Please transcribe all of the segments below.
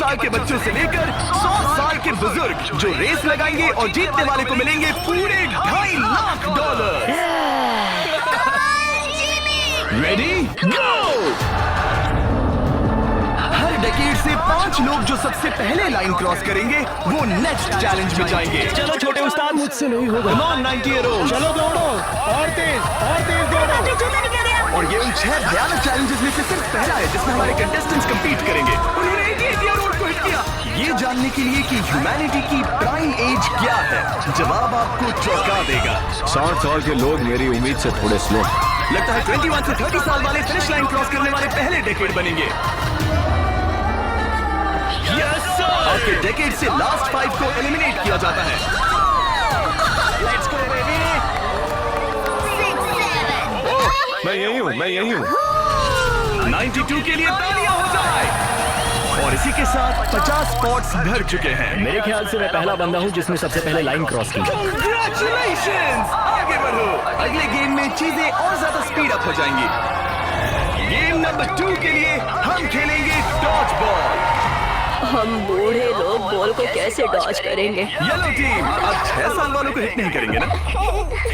साल के बच्चों से लेकर 100 साल के बुजुर्ग जो रेस लगाएंगे और जीतने वाले को मिलेंगे पूरे $2.5 लाख। Ready go. हर डेकेड से 5 लोग जो सबसे पहले लाइन क्रॉस करेंगे वो नेक्स्ट चैलेंज में जाएंगे। चलो छोटे उस्ताद, मुझसे नहीं होगा। Come on 90-year-old, चलो दौड़ो और तेज दौड़ो। और ये उन 6 भयानक चैलेंजेस में से सिर्फ पहला है जिसमें हमारे कंटेस्टेंट्स कंपीट करेंगे। उन्होंने 88-year-old को हिट किया। ये जानने के लिए कि ह्यूमैनिटी की प्राइम एज क्या है, जवाब आपको चौंका देगा। 60 साल के लोग मेरी उम्मीद से थोड़े स्लो। लगता है 21 से 30 साल वाले फिनिश लाइन क्रॉस करने वाले पहले डेकेड बनेंगे। Yes, sir! आपके डेकेड से लास्ट 5 को एलिमिनेट किया जाता है। Let's go, baby! मैं यही हूँ। 92 के लिए तालियां हो जाए। और इसी के साथ 50 स्पॉट्स भर चुके हैं। मेरे ख्याल से मैं पहला बंदा हूँ जिसने सबसे पहले लाइन क्रॉस की। Congratulations! आगे बढ़ो। अगले गेम में चीजें और ज्यादा स्पीड अप हो जाएंगी। गेम नंबर 2 के लिए हम खेलेंगे डॉज बॉल। हम बूढ़े लोग बॉल को कैसे डॉज करेंगे? येलो टीम अब 6 साल वालों को हिट नहीं करेंगे ना?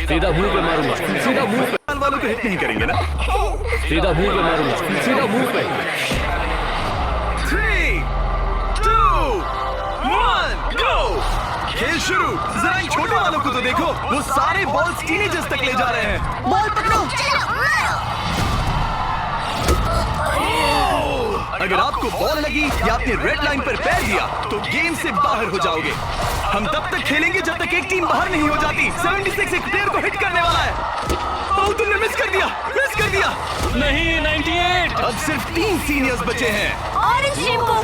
सीधा मुंह पे मारूंगा, सीधा मुंह पे। साल वालों को हिट नहीं करेंगे ना? सीधा मुंह पे मारूंगा, सीधा मुंह पे। 3, 2, 1, गो। खेल शुरू। जरा इन छोटे वालों को तो देखो, वो सारे बॉल्स टीनेजर्स तक ले जा रहे हैं। बॉल पकड़ो। अगर आपको बॉल लगी या आपने रेड लाइन पर पैर दिया तो गेम से बाहर हो जाओगे। हम तब तक खेलेंगे जब तक एक टीम बाहर नहीं हो जाती। 76 एक प्लेयर को हिट करने वाला है। ओह, तुमने मिस कर दिया। नहीं, 98। अब सिर्फ 3 सीनियर्स बचे हैं। ऑरेंज टीम को।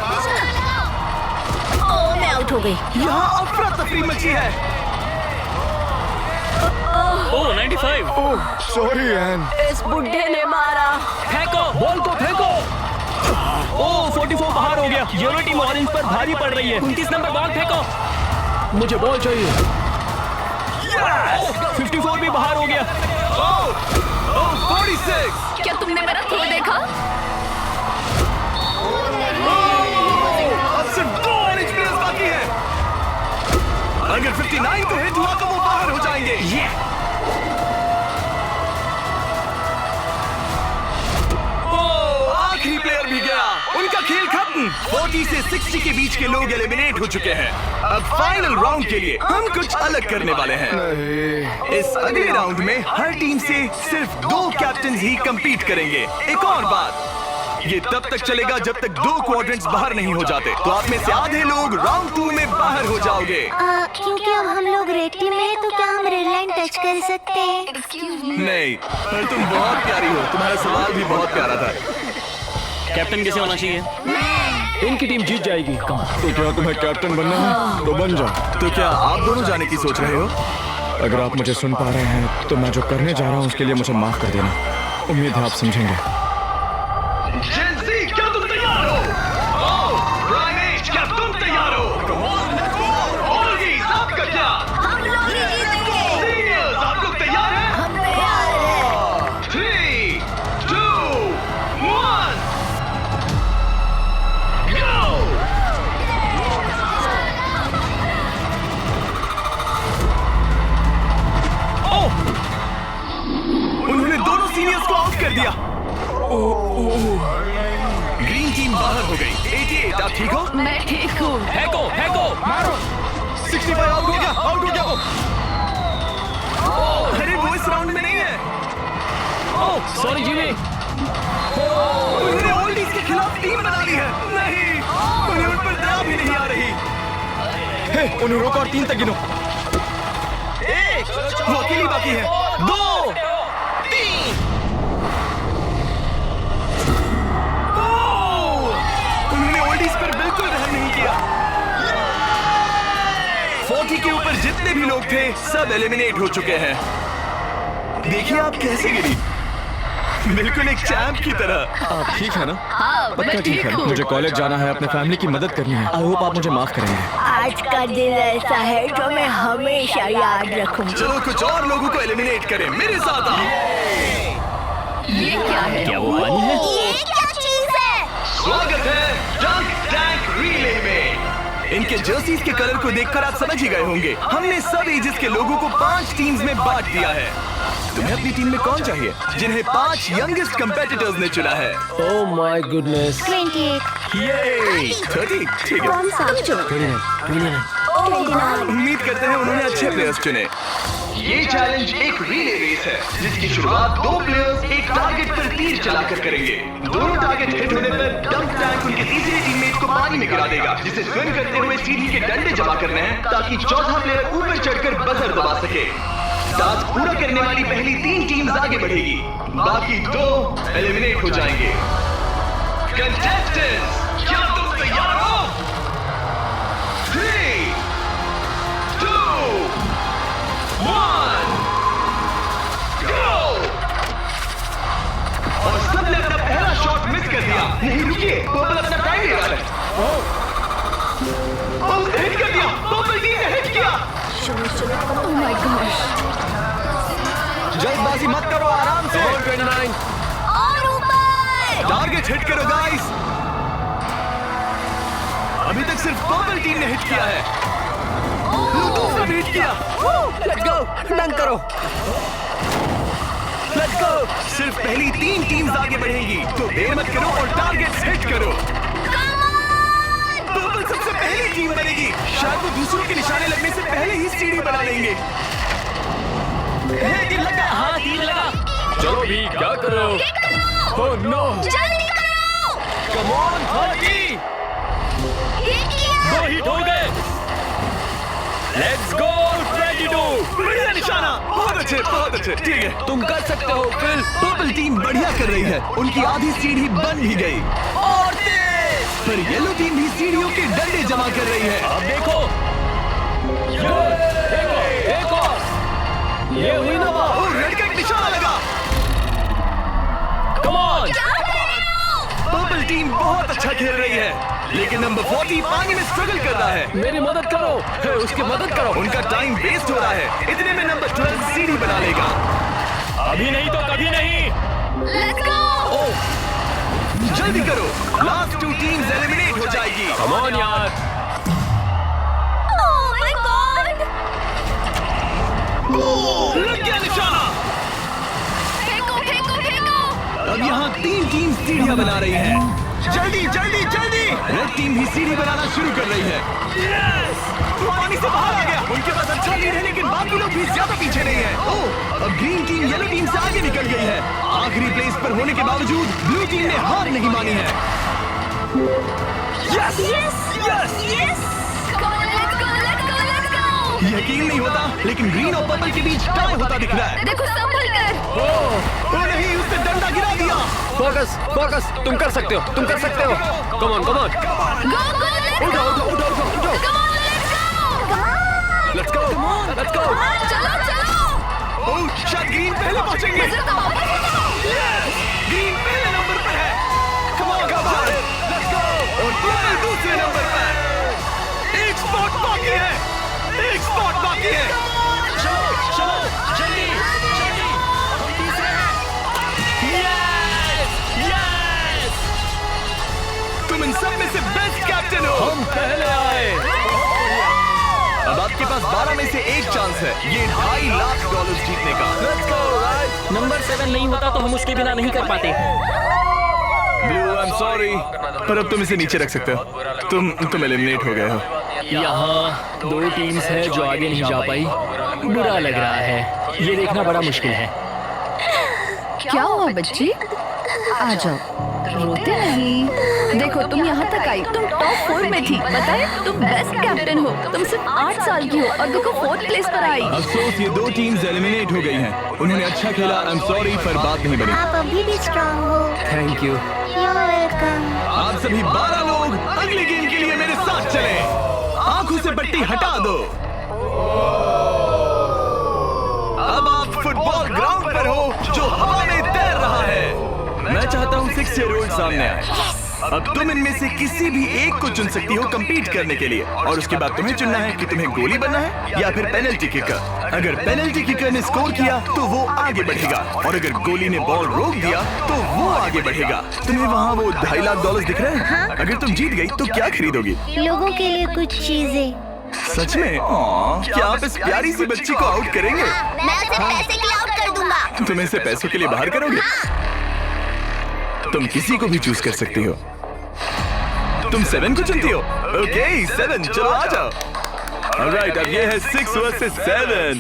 ओह, मैं आउट हो गई। यहाँ अफरा तफरी मची है। ओह, 95। Sorry N. इस बुड्ढे ने मारा। फेंको, बॉल को फेंको। ओह, 44 बाहर हो गया। येलो टीम ऑरेंज पर भारी पड़ रही है। 29 नंबर बॉल फेंको। मुझे बॉल चाहिए। 54 भी बाहर हो गया। ओह, 46। क्या तुमने मेरा थ्रो देखा? अब सिर्फ 2 ऑरेंज प्लेयर्स बाकी हैं। अगर 59 को हिट हुआ तो वो बाहर हो जाएंगे। आखिरी प्लेयर भी गया। उनका खेल खत्म। 40 से 60 के बीच के लोग एलिमिनेट हो चुके हैं। अब फाइनल राउंड के लिए हम कुछ अलग करने वाले हैं। इस अगले राउंड में हर टीम से सिर्फ 2 कैप्टन ही कंपीट करेंगे। एक और बात, ये तब तक चलेगा जब तक 2 क्वाड्रेंट्स बाहर नहीं हो जाते। तो आप में से आधे लोग राउंड 2 में बाहर हो जाओगे। क्योंकि अब हम लोग रेड टीम में हैं, तो क्या हम रेड लाइन टच कर सकते हैं? नहीं, पर तुम बहुत प्यारी हो। तुम्हारा सवाल भी बहुत प्यारा था। कैप्टन कैसे होना चाहिए? इनकी टीम जीत जाएगी। तो क्या तुम्हें कैप्टन बनना है? तो बन जाओ। तो क्या आप दोनों जाने की सोच रहे हो? अगर आप मुझे सुन पा रहे हैं तो मैं जो करने जा रहा हूँ उसके लिए मुझे माफ कर देना। उम्मीद है आप समझेंगे। जेंसी, क्या तुम तैयार हो? प्राइमेट, क्या तुम तैयार हो? ऑल्डीज, आपका क्या? हम लोग ही जीतेंगे। सीनियर्स, आप लोग तैयार हैं? हम तैयार हैं। 3, 2, 1, go! उन्होंने दोनों सीनियर्स को आउट कर दिया। ग्रीन टीम बाहर हो गई। 88, आप ठीक हो? मैं ठीक हूँ। फेंको, फेंको। 65 आउट हो गया वो। अरे वो इस राउंड में नहीं है। ओह, सॉरी जीवी। उन्होंने ओल्डीज के खिलाफ टीम बना ली है। नहीं, उन्हें उन पर दया भी नहीं आ रही। उन्हें रोको और 3 तक गिनो। 1, वो अकेली बाकी है। 2, 3। उन्होंने ओल्डीज पर बिल्कुल रहम नहीं किया। 40 के ऊपर जितने भी लोग थे सब एलिमिनेट हो चुके हैं। देखिए आप कैसे गिरी, बिल्कुल एक चैंप की तरह। आप ठीक है ना? हाँ, पक्का मैं ठीक है। हूँ। मुझे कॉलेज जाना है, अपने फैमिली की मदद करनी है। आई होप आप मुझे माफ करेंगे। आज का दिन ऐसा है जो मैं हमेशा याद रखूंगी। चलो कुछ और लोगों को एलिमिनेट करें। मेरे साथ आओ। ये क्या है? क्या वो पानी है? ये क्या चीज है? स्वागत है डंक टैंक रिले में। इनके जर्सीज के कलर को देखकर आप समझ ही गए होंगे। हमने सब एजेस के लोगों को 5 टीम्स में बांट दिया है। तुम्हें अपनी टीम में कौन चाहिए? जिन्हें 5 यंगेस्ट कंपेटिटर्स ने चुना है। Oh my goodness. 28। ये 30 ठीक है। कौन सा? 29। उम्मीद करते हैं उन्होंने अच्छे प्लेयर्स चुने। ये चैलेंज एक रिले रेस है जिसकी शुरुआत 2 प्लेयर्स एक टारगेट पर तीर चलाकर करेंगे। दोनों टारगेट हिट होने पर डंप टैंक उनके तीसरे टीममेट को पानी में गिरा देगा, जिसे स्विम करते हुए सीढ़ी के डंडे जमा करने हैं ताकि चौथा प्लेयर ऊपर चढ़कर बजर दबा सके। टास्क पूरा करने वाली पहली 3 टीम्स आगे बढ़ेगी, बाकी 2 एलिमिनेट हो जाएंगे। कंटेस्टेंट्स, क्या तुम तैयार हो? 3, 2, 1, go! और सबने अपना पहला शॉट मिस कर दिया। नहीं रुकिए, पर्पल अपना टाइम ले रहा है। उसने हिट कर दिया। पर्पल टीम ने हिट किया। Oh my gosh. जल्दबाजी मत करो, आराम से। 29। और ऊपर। टारगेट हिट करो गाइस। अभी तक सिर्फ पर्पल टीम ने हिट किया है। दूसरा भी हिट किया। लेट्स गो, डंक करो। Let's go. सिर्फ पहली 3 टीम्स आगे बढ़ेंगी, तो देर मत करो और टारगेट हिट करो। पर्पल सबसे पहली टीम बनेगी। शायद वो दूसरों के निशाने लगने से पहले ही सीढ़ी बना लेंगे। तीर लगा। हाँ, तीर लगा। चलो भी, क्या करो? Oh no. जल्दी करो। Come on 30। हिट किया। 2 हिट हो गए। Let's go 22। बढ़िया निशाना। बहुत अच्छे ठीक है। तुम कर सकते हो फिल। पर्पल टीम बढ़िया कर रही है। उनकी आधी सीढ़ी बन भी गई और तेज। पर येलो टीम भी सीढ़ियों के डंडे जमा कर रही है। अब देखो, एक और। ये हुई ना बात। और रेड का एक निशाना लगा। Come on. पर्पल टीम बहुत अच्छा खेल रही है, लेकिन नंबर 40 पानी में स्ट्रगल कर रहा है। मेरी मदद करो। हे, उसकी मदद करो। उनका टाइम वेस्ट हो रहा है। इतने में नंबर 12 सीढ़ी बना लेगा। अभी नहीं तो कभी नहीं। Let's go. जल्दी करो, लास्ट 2 टीम्स एलिमिनेट हो जाएगी। कम ऑन यार। Oh my God. लग गया निशाना। फेंको। अब यहाँ 3 टीम सीढ़ियाँ बना रही है। जल्दी। रेड टीम भी सीढ़ी बनाना शुरू कर रही है। वो पानी से बाहर आ गया। उनके पास अच्छा लीड है, लेकिन बाकी लोग भी ज्यादा पीछे नहीं है। ओह, अब ग्रीन टीम येलो टीम से आगे निकल गई है। आखिरी प्लेस पर होने के बावजूद ब्लू टीम ने हार नहीं मानी है। Yes. Come on, let's go. यकीन नहीं होता, लेकिन ग्रीन और पर्पल के बीच टाई होता दिख रहा है। देखो संभल कर। ओ नहीं, उसने डंडा गिरा दिया। फोकस। तुम कर सकते हो। Come on. Go, let's go. उठो। Come on, let's go. Let's go. चलो। ओह, शायद ग्रीन पहले पहुंचेंगे। बजर दबाओ। ग्रीन पहले नंबर पर है। Come on, let's go। और पर्पल दूसरे नंबर पर। एक स्पॉट बाकी है। चलो, जल्दी। यस। तुम इन सब में से बेस्ट कैप्टन हो। हम पहले आए। अब आपके पास 12 में से 1 चांस है ये $2.5 लाख जीतने का। Let's go. नंबर 7 नहीं होता तो हम उसके बिना नहीं कर पाते। ब्लू, आई एम सॉरी, पर अब तुम इसे नीचे रख सकते हो। तुम एलिमिनेट हो गए हो। यहाँ 2 टीम्स हैं जो आगे नहीं जा पाई। बुरा लग रहा है। ये देखना बड़ा मुश्किल है। क्या हुआ बच्ची? आ जाओ, रोते नहीं। देखो तुम यहाँ तक आई, तुम टॉप 4 में थी। बताए, तुम बेस्ट कैप्टन हो। तुम सिर्फ 8 साल की हो और देखो 4th प्लेस पर आई। अफसोस, ये 2 टीम्स एलिमिनेट हो गई हैं। उन्होंने अच्छा खेला, आई एम सॉरी, पर बात नहीं बनी। आप अभी भी स्ट्रांग हो। Thank you. You're welcome. आप सभी 12 लोग अगले गेम के लिए मेरे साथ चलें। आंखों से पट्टी हटा दो। अब आप फुटबॉल ग्राउंड पर हो जो हवा में तैर रहा है। मैं चाहता हूँ 6 ईयर ओल्ड सामने आए। अब तुम इनमें से किसी भी एक को चुन सकती हो compete करने के लिए, और उसके बाद तुम्हें चुनना है कि तुम्हें गोली बनना है या फिर पेनल्टी किकर। अगर पेनल्टी किकर ने स्कोर किया तो वो आगे बढ़ेगा, और अगर गोली ने बॉल रोक दिया तो वो आगे बढ़ेगा। तुम्हें वहाँ वो $2.5 लाख दिख रहे हैं? अगर तुम जीत गई तो क्या खरीदोगी? लोगों के लिए कुछ चीजें। सच में? क्या आप इस प्यारी सी बच्ची को आउट करेंगे? मैं उसे पैसे के लिए आउट कर दूंगा। तुम इसे पैसों के लिए बाहर करोगे? तुम किसी को भी चूज कर सकती हो। तुम 7 को चुनती हो? ओके 7, चलो आ जाओ। ऑलराइट, अब ये है 6 वर्सेस 7।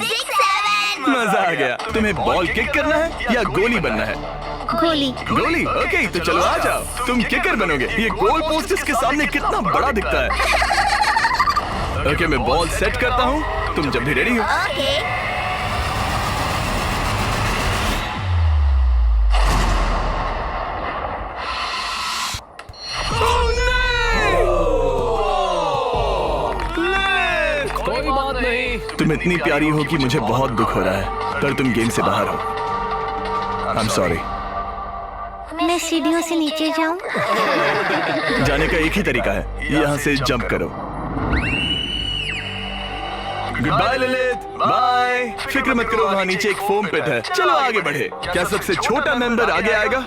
मजा आ गया। तुम्हें बॉल किक करना है या गोली बनना है? गोली। गोली? ओके, तो चलो आ जाओ। तुम किकर बनोगे। ये गोल पोस्ट इसके सामने कितना बड़ा दिखता है। ओके, मैं बॉल सेट करता हूँ, तुम जब भी रेडी हो। ओके। कोई बात नहीं। तुम इतनी प्यारी हो कि मुझे बहुत दुख हो रहा है, पर तुम गेम से बाहर हो। I am sorry. मैं सीढ़ियों से नीचे जाऊं? जाने का एक ही तरीका है, यहाँ से जंप करो। Goodbye Lalit, bye. फिक्र मत करो, वहाँ नीचे एक फोम पिट है। चलो आगे बढ़े। क्या सबसे छोटा मेंबर आगे आएगा?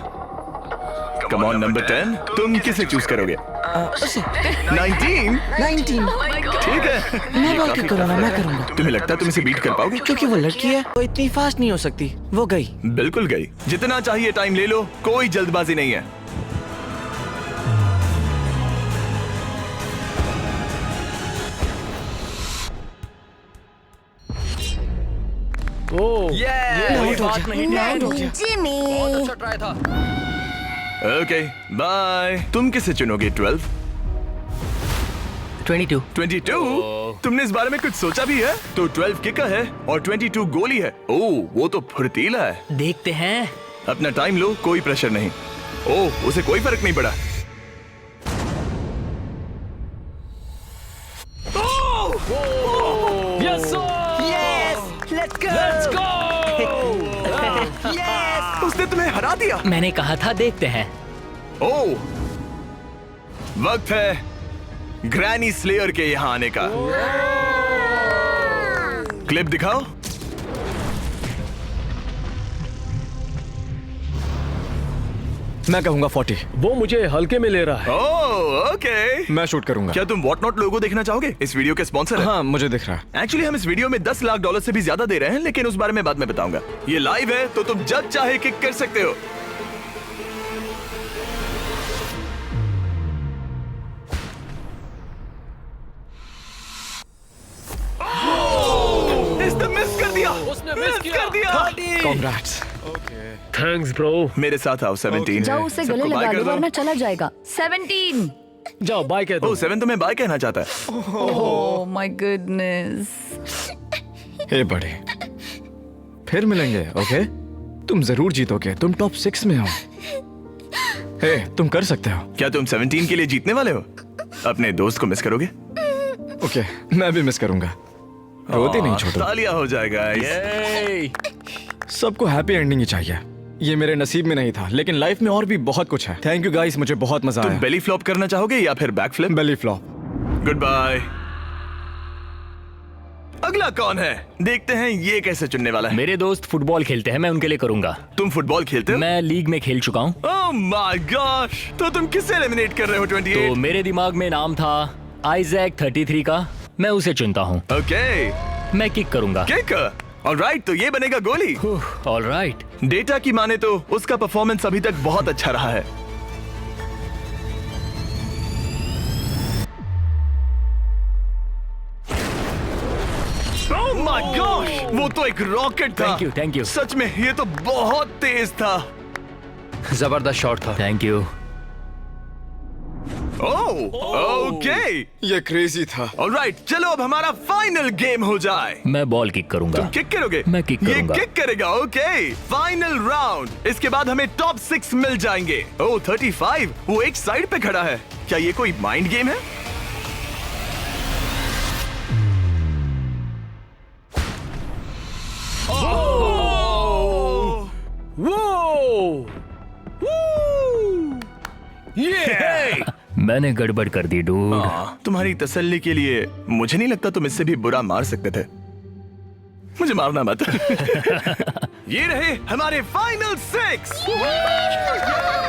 कम ऑन नंबर 10, तुम किसे चूज करोगे? 19? ठीक है। मैं बॉल किक करूंगा, मैं करूंगा। तुम्हें लगता है तुम इसे बीट कर पाओगे? क्योंकि वो लड़की है, वो इतनी फास्ट नहीं हो सकती। वो गई। बिल्कुल गई। जितना चाहिए टाइम ले लो, कोई जल्दबाजी नहीं है। कोई बात नहीं। जिमी। ट्राई था। Okay bye. तुम किसे चुनोगे? 12? 22। 22? तुमने इस बारे में कुछ सोचा भी है? तो 12 किकर है और 22 गोली है। ओह, वो तो फुर्तीला है। देखते हैं। अपना टाइम लो, कोई प्रेशर नहीं। ओह, उसे कोई फर्क नहीं पड़ा। Yes let's go. Let's go. उसने तुम्हें हरा दिया। मैंने कहा था देखते हैं। ओह, वक्त है ग्रैनी स्लेयर के यहाँ आने का। क्लिप दिखाओ। मैं कहूंगा 40। वो मुझे हल्के में ले रहा है। Oh okay. मैं शूट करूंगा। क्या तुम व्हाट नॉट लोगो देखना चाहोगे? इस वीडियो के स्पॉन्सर है। हाँ, मुझे दिख रहा है। एक्चुअली हम इस वीडियो में $10 लाख से भी ज्यादा दे रहे हैं, लेकिन उस बारे में बाद में बताऊंगा। ये लाइव है तो तुम जब चाहे किक कर सकते हो। इसने मिस कर दिया। उसने मिस कर दिया। Congrats। Thanks bro. मेरे साथ आओ। 17। जाओ उसे गले सबको बाय लगा कर दो दो। वरना चला जाएगा। 17। जाओ बाय कह दो। ओह, 7 तुम्हें बाय कहना चाहता है। Oh my goodness. हे बड़े, फिर मिलेंगे। ओके, तुम जरूर जीतोगे। तुम टॉप 6 में हो। हे, तुम कर सकते हो। क्या तुम 17 के लिए जीतने वाले हो? अपने दोस्त को मिस करोगे? ओके, मैं भी मिस करूंगा। रोती नहीं छोटू। तालियां हो जाएगा। सबको हैप्पी एंडिंग ही चाहिए। ये मेरे नसीब में नहीं था, लेकिन लाइफ में और भी बहुत कुछ है। थैंक यू गाइस, मुझे बहुत मजा तुम आया। बेली फ्लॉप करना चाहोगे या फिर back flip? Belly flop. Goodbye. अगला कौन है? देखते हैं ये कैसे चुनने वाला है। मेरे दोस्त फुटबॉल खेलते हैं, मैं उनके लिए करूंगा। तुम फुटबॉल खेलते हो? मैं लीग में खेल चुका हूँ। ओह माय गॉश, तो तुम किसे एलिमिनेट कर रहे हो? 28? तो मेरे दिमाग में नाम था आइजैक 33 का। मैं उसे चुनता हूँ। ओके, मैं किक करूंगा। किक। ऑलराइट, तो ये बनेगा गोली। ऑलराइट। डेटा की माने तो उसका परफॉर्मेंस अभी तक बहुत अच्छा रहा है। ओह माय गॉश, वो तो एक रॉकेट था। Thank you. सच में ये तो बहुत तेज था। जबरदस्त शॉट था। Thank you. ओह ओके, ये क्रेजी था। ऑलराइट, चलो अब हमारा फाइनल गेम हो जाए। मैं बॉल किक करूंगा। तुम किक करोगे? मैं किक करूंगा। ये किक करेगा। Okay, final round. इसके बाद हमें टॉप 6 मिल जाएंगे। ओह 35, वो एक साइड पे खड़ा है। क्या ये कोई माइंड गेम है? ये मैंने गड़बड़ कर दी डूड। तुम्हारी तसल्ली के लिए मुझे नहीं लगता तुम इससे भी बुरा मार सकते थे। मुझे मारना मत। ये रहे हमारे फाइनल 6।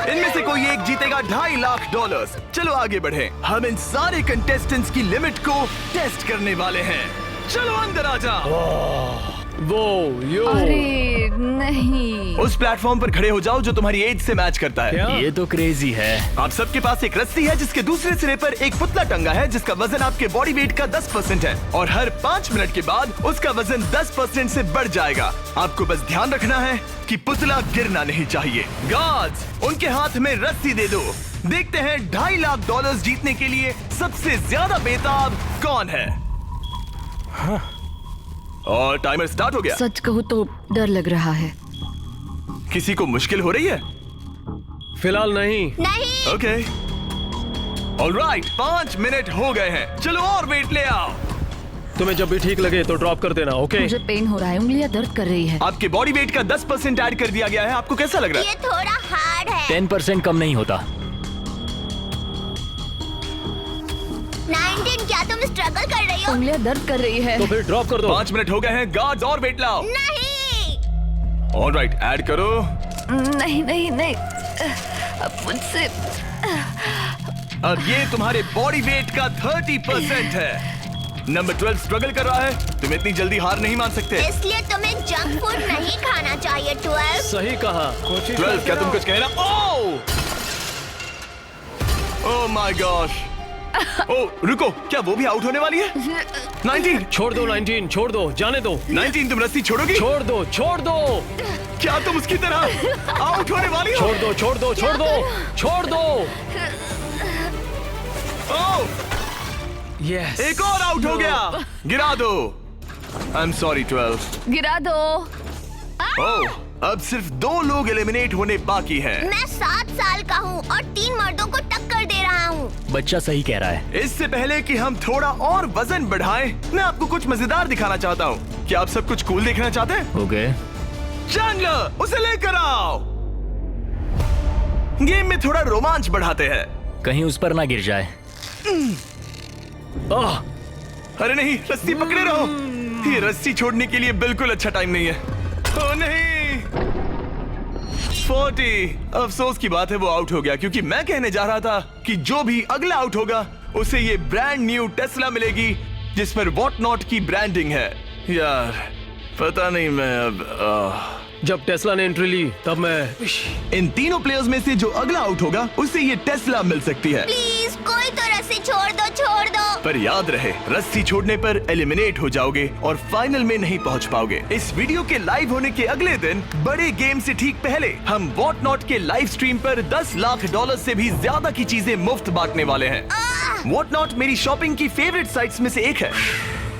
इनमें से कोई एक जीतेगा $2.5 लाख। चलो आगे बढ़े। हम इन सारे कंटेस्टेंट्स की लिमिट को टेस्ट करने वाले हैं। चलो अंदर आ जाओ। वो यो अरे नहीं। उस प्लेटफॉर्म पर खड़े हो जाओ जो तुम्हारी एज से मैच करता है। ये तो क्रेजी है। आप सबके पास एक रस्सी है जिसके दूसरे सिरे पर एक पुतला टंगा है जिसका वजन आपके बॉडी वेट का 10% है और हर 5 मिनट के बाद उसका वजन 10% से बढ़ जाएगा। आपको बस ध्यान रखना है कि पुतला गिरना नहीं चाहिए। गार्ड्स, उनके हाथ में रस्सी दे दो। देखते हैं $2.5 लाख जीतने के लिए सबसे ज्यादा बेताब कौन है। और टाइमर स्टार्ट हो गया। सच कहूँ तो डर लग रहा है। किसी को मुश्किल हो रही है? फिलहाल नहीं। नहीं। ओके ऑलराइट, 5 मिनट हो गए हैं। चलो और वेट ले आओ। तुम्हें जब भी ठीक लगे तो ड्रॉप कर देना, ओके? मुझे पेन हो रहा है, उंगलियां दर्द कर रही है। आपके बॉडी वेट का 10% ऐड कर दिया गया है। आपको कैसा लग रहा है? ये थोड़ा हार्ड है। 10% कम नहीं होता। 19, क्या तुम स्ट्रगल कर रही हो? उंगलियां दर्द कर रही है। तो फिर ड्रॉप कर दो। 5 मिनट हो गए हैं। गार्ड्स और वेट लाओ। नहीं। ऑलराइट, ऐड करो। नहीं नहीं नहीं, अब मुझसे अब ये तुम्हारे बॉडी वेट का 30% है। नंबर 12 स्ट्रगल कर रहा है। तुम इतनी जल्दी हार नहीं मान सकते। इसलिए तुम्हें जंक फूड नहीं खाना चाहिए। 12। सही कहा। 12, क्या तुम कुछ कह रहे हो? Oh my gosh. ओह रुको, क्या वो भी आउट होने वाली है? 19, छोड़ दो 19, छोड़ दो, जाने दो। 19, तुम रस्सी छोड़ोगी? छोड़ दो, छोड़ दो, क्या तुम उसकी तरह आउट होने वाली हो? छोड़ दो, छोड़ दो, छोड़ दो, छोड़ दो। ओह, यस। एक और आउट हो गया। गिरा दो। I am sorry 12। गिरा दो। ओह, अब सिर्फ 2 लोग एलिमिनेट होने बाकी हैं। मैं 7 साल का हूँ और 3 मर्दों को टक्कर दे रहा हूँ। बच्चा सही कह रहा है। इससे पहले कि हम थोड़ा और वजन बढ़ाएं, मैं आपको कुछ मजेदार दिखाना चाहता हूँ। क्या आप सब कुछ कूल देखना चाहते हैं? ओके। चैंडलर, उसे लेकर आओ। गेम में थोड़ा रोमांच बढ़ाते हैं। कहीं उस पर ना गिर जाए। ओह, अरे नहीं, रस्सी पकड़े रहो। ये रस्सी छोड़ने के लिए बिल्कुल अच्छा टाइम नहीं है। ओह नहीं, 40। अफसोस की बात है वो आउट हो गया, क्योंकि मैं कहने जा रहा था कि जो भी अगला आउट होगा उसे ये ब्रांड न्यू टेस्ला मिलेगी जिस पर वॉट नॉट की ब्रांडिंग है। यार पता नहीं, मैं अब जब टेस्ला ने एंट्री ली तब मैं इन तीनों प्लेयर्स में से जो अगला आउट होगा उसे ये टेस्ला मिल सकती है। प्लीज कोई तो रस्सी छोड़ दो, छोड़ दो। पर याद रहे, रस्सी छोड़ने पर एलिमिनेट हो जाओगे और फाइनल में नहीं पहुंच पाओगे। इस वीडियो के लाइव होने के अगले दिन, बड़े गेम से ठीक पहले, हम वॉट नॉट के लाइव स्ट्रीम पर $10 लाख से भी ज्यादा की चीजें मुफ्त बांटने वाले हैं। वॉट नॉट मेरी शॉपिंग की फेवरेट साइट्स में से एक है।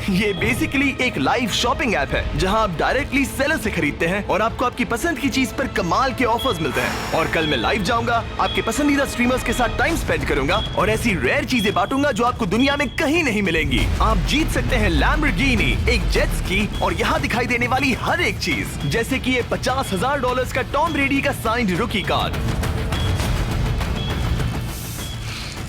ये बेसिकली एक लाइव शॉपिंग ऐप है जहां आप डायरेक्टली सेलर से खरीदते हैं और आपको आपकी पसंद की चीज पर कमाल के ऑफर्स मिलते हैं। और कल मैं लाइव जाऊंगा, आपके पसंदीदा स्ट्रीमर्स के साथ टाइम स्पेंड करूंगा और ऐसी रेयर चीजें बांटूंगा जो आपको दुनिया में कहीं नहीं मिलेंगी। आप जीत सकते हैं लैम्बोर्गिनी, एक जेट स्की और यहाँ दिखाई देने वाली हर एक चीज, जैसे कि ये $50,000 का टॉम ब्रेडी का साइंड रुकी कार्ड।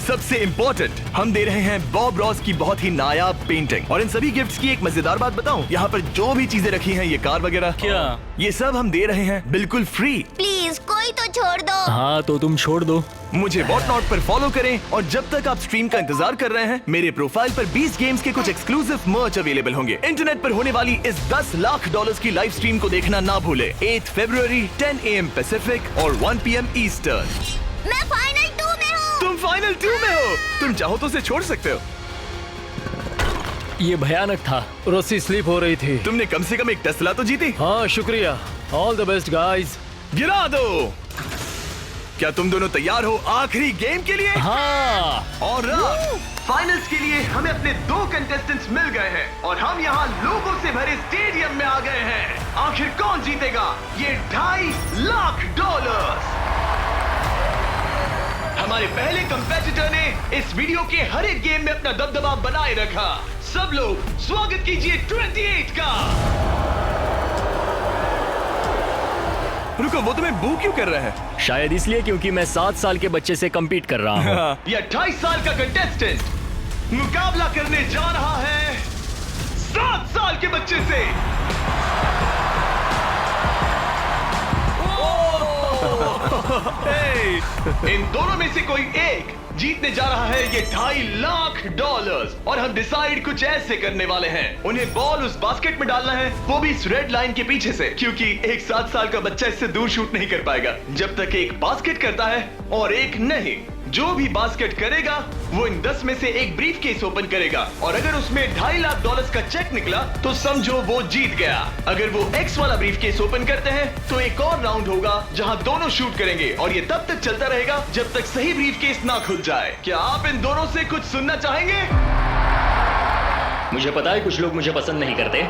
सबसे इम्पोर्टेंट, हम दे रहे हैं बॉब रॉस की बहुत ही नायाब पेंटिंग। और इन सभी गिफ्ट्स की एक मजेदार बात बताऊं, यहाँ पर जो भी चीजें रखी हैं, ये कार वगैरह, क्या ये सब हम दे रहे हैं बिल्कुल फ्री। प्लीज कोई तो छोड़ दो। हाँ तो तुम छोड़ दो। मुझे वॉट नॉट पर फॉलो करें और जब तक आप स्ट्रीम का इंतजार कर रहे हैं, मेरे प्रोफाइल पर 20 गेम्स के कुछ एक्सक्लूसिव मर्च अवेलेबल होंगे। इंटरनेट पर होने वाली इस $10 लाख की लाइव स्ट्रीम को देखना ना भूले। 8 फरवरी 10 AM पैसिफिक और 1 PM ईस्टर्न। मैं फाइनल 2 में हूँ। तुम फाइनल 2 में हो। तुम चाहो तो उसे छोड़ सकते हो। ये भयानक था। रस्सी स्लिप हो रही थी। तुमने कम से कम एक टेस्ला तो जीती। हाँ शुक्रिया। All the best guys. गिरा दो। क्या तुम दोनों तैयार हो आखिरी गेम के लिए? हाँ। और अब फाइनल्स के लिए हमें अपने 2 कंटेस्टेंट्स मिल गए हैं और हम यहाँ लोगों से भरे स्टेडियम में आ गए हैं। आखिर कौन जीतेगा ये $2.5 लाख? हमारे पहले कंपेटिटर ने इस वीडियो के हर एक गेम में अपना दबदबा बनाए रखा। सब लोग स्वागत कीजिए 28 का। रुको, वो तुम्हें बू क्यों कर रहा है? शायद इसलिए क्योंकि मैं 7 साल के बच्चे से compete कर रहा हूँ। ये 28 साल का कंटेस्टेंट मुकाबला करने जा रहा है 7 साल के बच्चे से। इन दोनों में से कोई एक जीतने जा रहा है ये $2.5 लाख। और हम डिसाइड कुछ ऐसे करने वाले हैं, उन्हें बॉल उस बास्केट में डालना है, वो भी इस रेड लाइन के पीछे से, क्योंकि एक 7 साल का बच्चा इससे दूर शूट नहीं कर पाएगा जब तक एक बास्केट करता है और एक नहीं। जो भी बास्केट करेगा वो इन 10 में से एक ब्रीफ केस ओपन करेगा, और अगर उसमें $2.5 लाख का चेक निकला तो समझो वो जीत गया। अगर वो X वाला ब्रीफ केस ओपन करते हैं तो एक और राउंड होगा जहां दोनों शूट करेंगे, और ये तब तक चलता रहेगा जब तक सही ब्रीफ केस ना खुल जाए। क्या आप इन दोनों से कुछ सुनना चाहेंगे? मुझे पता है कुछ लोग मुझे पसंद नहीं करते,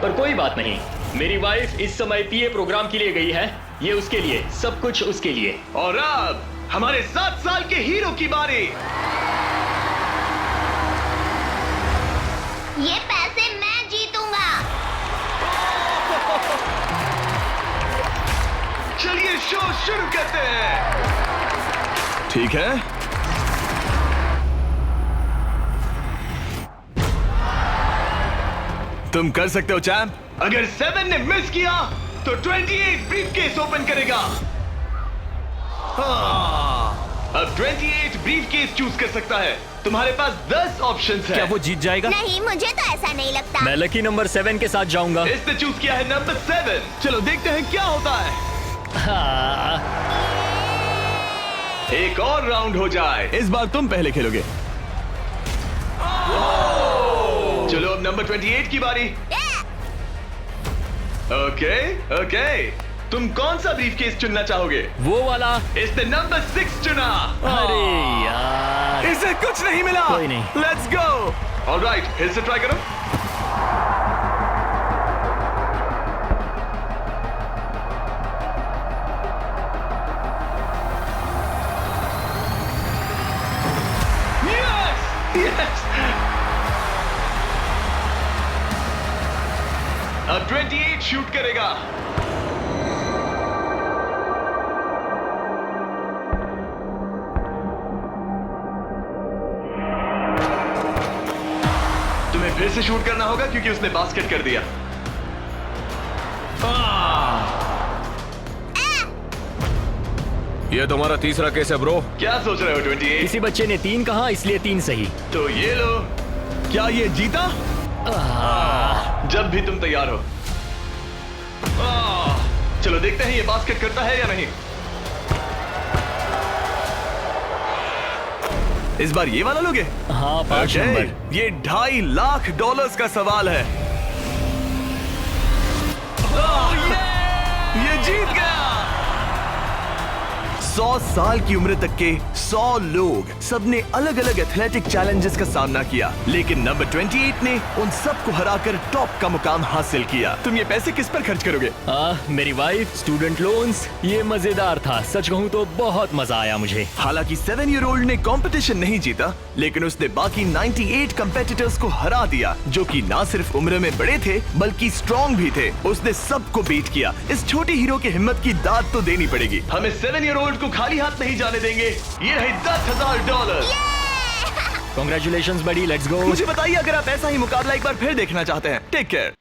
पर कोई बात नहीं। मेरी वाइफ इस समय PA प्रोग्राम के लिए गई है, ये उसके लिए, सब कुछ उसके लिए। और अब हमारे 7 साल के हीरो की बारी। ये पैसे मैं जीतूंगा। चलिए शो शुरू करते हैं। ठीक है, तुम कर सकते हो चैंप। अगर 7 ने मिस किया तो 28 ब्रीफकेस ओपन करेगा। अब 28 ब्रीफकेस चूज कर सकता है। तुम्हारे पास 10 ऑप्शंस हैं। क्या वो जीत जाएगा? नहीं, मुझे तो ऐसा नहीं लगता। मैं लकी नंबर 7 के साथ जाऊंगा। इसने चूज किया है नंबर 7। चलो देखते हैं क्या होता है। एक और राउंड हो जाए। इस बार तुम पहले खेलोगे। चलो अब नंबर 28 की बारी। ओके, तुम कौन सा ब्रीफकेस चुनना चाहोगे? वो वाला। इसने नंबर 6 चुना। अरे यार, इसे कुछ नहीं मिला। कोई नहीं। Let's go. ऑलराइट, फिर से ट्राई करो। यस। अब 28 शूट करेगा। तुम्हें फिर से शूट करना होगा क्योंकि उसने बास्केट कर दिया। ये तुम्हारा तीसरा केस है ब्रो। क्या सोच रहे हो 28? किसी बच्चे ने 3 कहा, इसलिए 3 सही। तो ये लो। क्या ये जीता? जब भी तुम तैयार हो। चलो देखते हैं ये बास्केट करता है या नहीं। इस बार ये वाला लोगे? हाँ, 5 Okay, नंबर। ये $2.5 लाख का सवाल है। ये जीत गया। 100 साल की उम्र तक के 100 लोग, सबने अलग अलग एथलेटिक चैलेंजेस का सामना किया, लेकिन नंबर 28 ने उन सबको हराकर टॉप का मुकाम हासिल किया। तुम ये पैसे किस पर खर्च करोगे? मेरी वाइफ, स्टूडेंट लोन्स। ये मजेदार था, सच कहूँ तो बहुत मजा आया मुझे। हालांकि 7-year-old ने कंपटीशन नहीं जीता, लेकिन उसने बाकी 98 कंपेटिटर्स को हरा दिया, जो कि ना सिर्फ उम्र में बड़े थे बल्कि स्ट्रॉन्ग भी थे। उसने सबको बीट किया। इस छोटे हीरो की हिम्मत की दाद तो देनी पड़ेगी। हमें 7-year-old को खाली हाथ नहीं जाने देंगे। ये रहे $10,000। Congratulations buddy, let's go। मुझे बताइए अगर आप ऐसा ही मुकाबला एक बार फिर देखना चाहते हैं। Take care.